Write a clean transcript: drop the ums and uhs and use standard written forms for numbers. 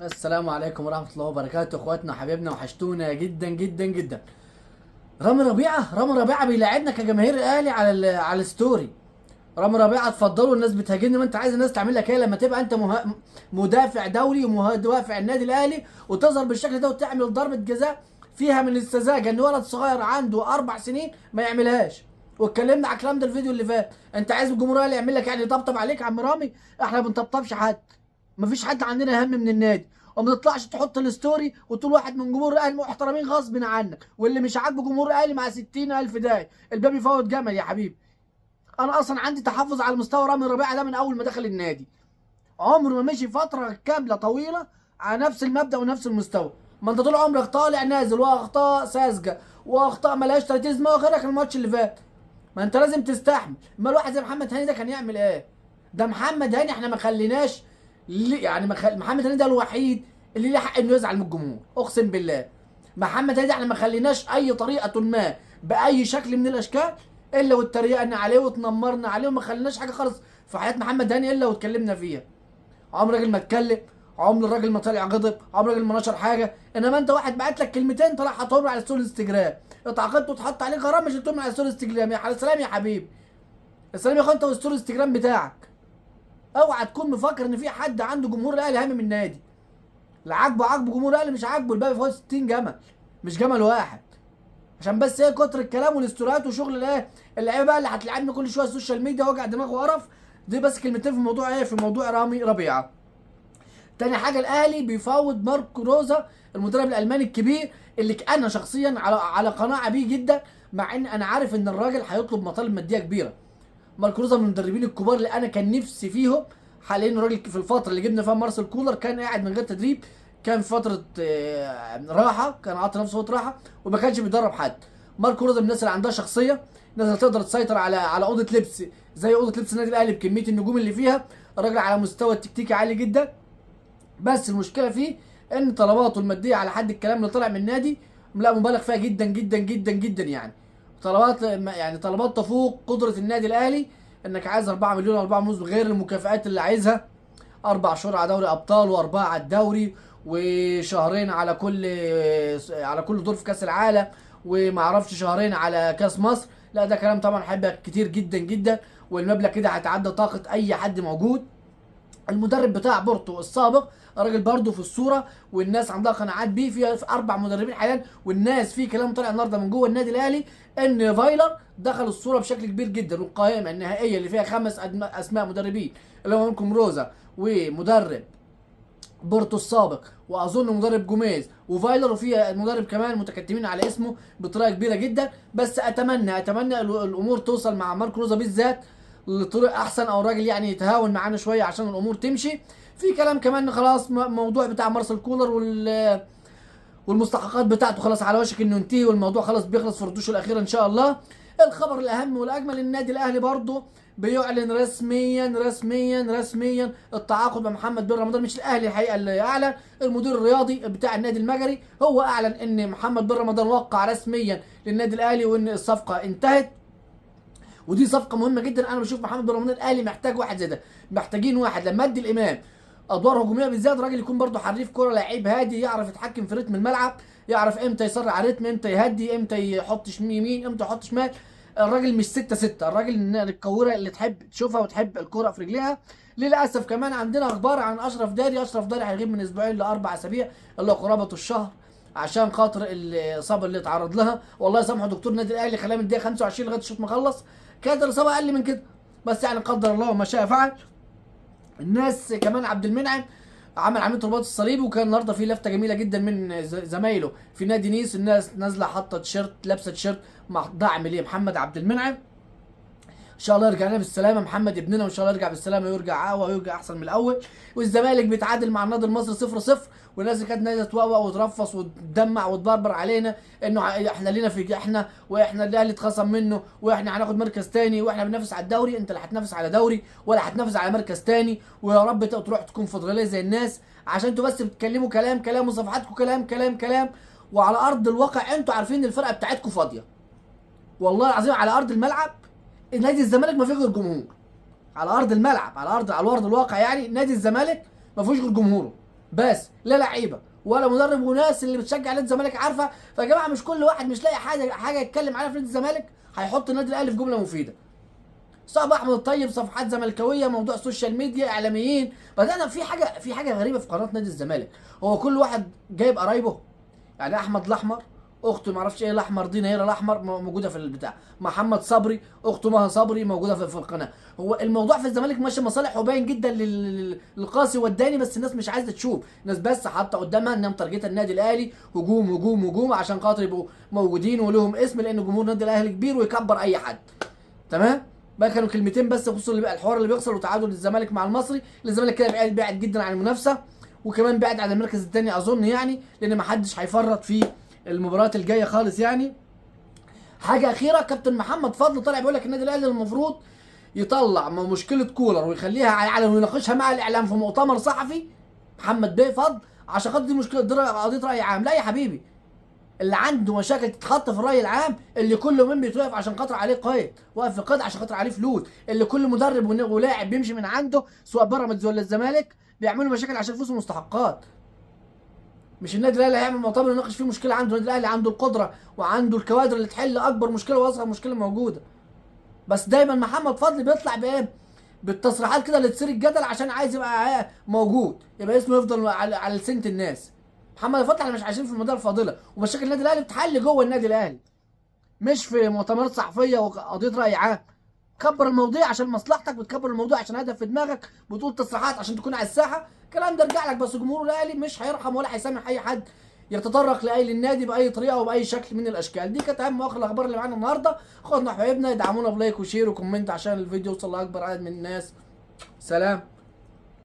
السلام عليكم ورحمة الله وبركاته، اخواتنا وحبايبنا وحشتونا جدا جدا جدا. رامي ربيعة بيلاعبنا كجماهير الاهلي على الستوري. رامي ربيعة اتفضلوا، الناس بتهاجمني، ما انت عايز الناس تعمل لك ايه لما تبقى انت مدافع دولي ومدافع النادي الاهلي وتظهر بالشكل ده وتعمل ضربة جزاء فيها من السذاجة ان ولد صغير عنده 4 سنين ما يعملهاش. واتكلمنا على الكلام ده الفيديو اللي فات. انت عايز الجمهور الاهلي يعمل لك يعني يطبطب عليك يا عم رامي؟ احنا ما بنطبطبش حد. مفيش حد عندنا اهم من النادي. وما تطلعش تحط الستوري وتقول واحد من جمهور الاهلي محترمين غصب عنك، واللي مش عاجبه جمهور الاهلي مع 60,000 داعي الباب يفوت جمل يا حبيبي. انا اصلا عندي تحفظ على مستوى رامي ربيعه ده من اول ما دخل النادي. عمره ما مشي فتره كامله طويله على نفس المبدا ونفس المستوى. ما انت طول عمرك طالع نازل واخطاء ساذجه واخطاء ملهاش 30 لازمه غيرك الماتش اللي فات. ما انت لازم تستحمل. اما الواحد زي محمد هاني ده كان يعمل ايه؟ ده محمد هاني احنا ما خليناش يعني محمد هاني ده الوحيد اللي ليه حق انه يزعل من الجمهور، اقسم بالله. محمد هاني ده احنا ما خليناش اي طريقه ما باي شكل من الاشكال الا واتريقنا عليه واتنمرنا عليه، وما خليناش حاجه خالص في حياه محمد هاني الا واتكلمنا فيها. عمر راجل ما اتكلم، عمر الراجل ما طلع غضب، عمر الراجل ما نشر حاجه. انما انت واحد بعت لك كلمتين طلع حطهم على ستوري انستجرام، اتعاقدت واتحط عليك غرامه شلتهم على ستوري انستجرام. يا سلام يا حبيبي، السلام يا اخويا، انت والستوري انستجرام بتاعك. اوعى تكون مفكر ان في حد عنده جمهور الاهلي اهم من النادي. لا عاجبه جمهور الاهلي، مش عاجبه الباقي فوق 60 جمل، مش جمل واحد. عشان بس ايه كتر الكلام والاستوريات وشغل الايه اللعيبه بقى اللي هتلعبنا كل شويه السوشيال ميديا وجع دماغ وقرف. دي بس كلمتين في موضوع ايه، في موضوع رامي ربيعه. تاني حاجه، الاهلي بيفاوض ماركو روزا المدرب الالماني الكبير اللي انا شخصيا على قناعه بيه جدا، مع ان انا عارف ان الراجل هيطلب مطالب ماديه كبيره. ماركو روزا من المدربين الكبار اللي انا كان نفسي فيهم. حاليا الراجل في الفتره اللي جبنا فيها مارسيل كولر كان قاعد من غير تدريب، كان في فتره راحه، كان عاطي نفسه فتره راحه وما كانش بيدرب حد. ماركو روزا من الناس اللي عندها شخصيه، الناس اللي تقدر تسيطر على اوضه لبس زي اوضه لبس النادي الاهلي بكميه النجوم اللي فيها. الراجل على مستوى التكتيكي عالي جدا. بس المشكله فيه ان طلباته الماديه على حد الكلام اللي طلع من النادي لا مبالغ فيها جدا جدا جدا جدا يعني. طلبات تفوق قدره النادي الاهلي. انك عايز 4 مليون او 4 ونص غير المكافآت اللي عايزها. 4 شهور على دوري ابطال واربعه على الدوري وشهرين على كل دور في كاس العالم ومعرفش شهرين على كاس مصر. لا ده كلام طبعا هيبقى كتير جدا جدا، والمبلغ كده هيتعدى طاقه اي حد موجود. المدرب بتاع بورتو السابق الراجل برضه في الصوره والناس عندها قناعات بيه، في 4 مدربين حاليا، والناس في كلام طالع النهارده من جوه النادي الاهلي ان فايلر دخل الصوره بشكل كبير جدا، والقائمه النهائيه اللي فيها 5 اسماء مدربين اللي هو منكم روزا ومدرب بورتو السابق واظن مدرب جوميز وفايلر، وفي مدرب كمان متكتمين على اسمه بطريقه كبيره جدا. بس اتمنى الامور توصل مع ماركو روزا بالذات لطريق احسن، او الراجل يعني يتهاون معانا شويه عشان الامور تمشي. في كلام كمان خلاص موضوع بتاع مارسيل كولر والمستحقات بتاعته خلاص على وشك انه ينتهي، والموضوع خلاص بيخلص في ردوشه الاخيره ان شاء الله. الخبر الاهم والاجمل النادي الاهلي برضه بيعلن رسميا التعاقد مع محمد بن رمضان. مش الاهلي الحقيقه اللي اعلن، المدير الرياضي بتاع النادي المجري هو اعلن ان محمد بن رمضان وقع رسميا للنادي الاهلي وان الصفقه انتهت. ودي صفقه مهمه جدا. انا بشوف محمد بن رمضان الاهلي محتاج واحد زي ده. محتاجين واحد لما ادي الامام ادوار هجوميه بالذات، راجل يكون برده حريف كوره، لعيب هادي يعرف يتحكم في رتم الملعب، يعرف امتى يسرع الريتم، امتى يهدي، امتى يحط يمين، امتى يحط شمال. الراجل مش 6-6، الراجل الكوره اللي تحب تشوفها وتحب الكوره في رجليها. للاسف كمان عندنا اخبار عن اشرف داري هيغيب من اسبوعين ل4 اسابيع الا قرابه الشهر عشان خاطر الاصابه اللي اتعرض لها. والله يسامحه دكتور النادي الاهلي، خلاه من الدقيقه 25 لغايه الشوط ما خلص. كانت الاصابه اقل من كده، بس يعني قدر الله وما شاء فعل. الناس كمان عبد المنعم عمل عمليه رباط الصليبي، وكان النهارده في لفته جميله جدا من زمايله في نادي نيس. الناس نازله حاطه تيشيرت، لابسه تيشيرت مع دعم لمحمد عبد المنعم. ان شاء الله يرجع لنا بالسلامه محمد ابننا، وان شاء الله يرجع بالسلامه ويرجع اقوى ويرجع احسن من الاول. والزمالك بيتعادل مع النادي المصري 0-0، والناس اللي كانت نازله توقع وترفص وتدمع وتبربر علينا انه احنا لينا في واحنا الاهلي اتخصم منه واحنا هناخد مركز تاني واحنا بننافس على الدوري. انت لا هتنافس على دوري ولا هتنافس على مركز تاني، ويا رب تروح تكون فضليه زي الناس، عشان انتوا بس بتتكلموا كلام وصفحاتكم كلام. وعلى ارض الواقع انتوا عارفين ان الفرقه بتاعتكم فاضيه. والله العظيم على ارض الملعب نادي الزمالك ما فيه غير جمهور. على ارض الملعب، على ارض الواقع يعني نادي الزمالك ما فيهوش غير جمهوره. بس لا لعيبه ولا مدرب، وناس اللي بتشجع نادي الزمالك عارفه. فيا جماعه مش كل واحد مش لاقي حاجه يتكلم عليها في نادي الزمالك هيحط النادي الاهلي في جمله مفيده. صعب احمد الطيب، صفحات زملكاويه، موضوع السوشيال ميديا، اعلاميين. بدانا في حاجه غريبه في قناه نادي الزمالك، هو كل واحد جايب قرايبه. يعني احمد الاحمر اخته ما اعرفش ايه الاحمر دي، نيره الاحمر موجوده في البتاع، محمد صبري اخته مها صبري موجوده في القناه. هو الموضوع في الزمالك ماشي مصالح وباين جدا للقاسي والداني، بس الناس مش عايزه تشوف. الناس بس حاطه قدامها انها مترجته النادي الاهلي هجوم هجوم هجوم عشان خاطر يبقوا موجودين ولهم اسم، لان جمهور النادي الاهلي كبير ويكبر اي حد. تمام. بقى كانوا كلمتين بس بخصوص اللي بقى الحوار اللي بيحصل وتعادل الزمالك مع المصري. الزمالك كده بعد جدا عن المنافسه، وكمان بعد عن المركز الثاني اظن، يعني لان ما حدش هيفرط في المباريات الجايه خالص يعني. حاجه اخيره، كابتن محمد فضل طلع بيقول لك النادي الاهلي المفروض يطلع مشكله كولر ويخليها على ويناقشها مع الاعلام في مؤتمر صحفي. محمد بيه فضل عشان خاطر دي مشكله قضيه راي عام. لا يا حبيبي، اللي عنده مشاكل تتحط في الراي العام، اللي كل يومين بيتوقف عشان خاطر عليه قيد، واقف في قيد عشان خاطر عليه فلوس، اللي كل مدرب ولاعب بيمشي من عنده سواء بيراميدز ولا الزمالك بيعملوا مشاكل عشان فلوس ومستحقات. مش النادي الاهلي هيعمل مؤتمر يناقش فيه مشكله عنده. النادي الاهلي عنده القدره وعنده الكوادر اللي تحل اكبر مشكله واصغر مشكله موجوده. بس دايما محمد فضل بيطلع بايه؟ بالتصريحات كده اللي تثير الجدل عشان عايز يبقى موجود، يبقى اسمه يفضل على لسنه الناس. محمد فتحي احنا مش عايشين في المنطقه الفاضله، ومشاكل النادي الاهلي بتحل جوه النادي الاهلي مش في مؤتمرات صحفيه وقضيه راي عام. كبر الموضوع عشان مصلحتك، بتكبر الموضوع عشان هدف في دماغك، بتقول تصريحات عشان تكون على الساحه، الكلام ده يرجع لك. بس جمهور الاهلي مش هيرحم ولا هيسامح اي حد يتطرق لاي النادي باي طريقه وباي شكل من الاشكال. دي كانت اهم واخر الاخبار اللي معانا النهارده. اخواتنا وحبايبنا يدعمونا بلايك وشير وكومنت عشان الفيديو يوصل لاكبر عدد من الناس. سلام.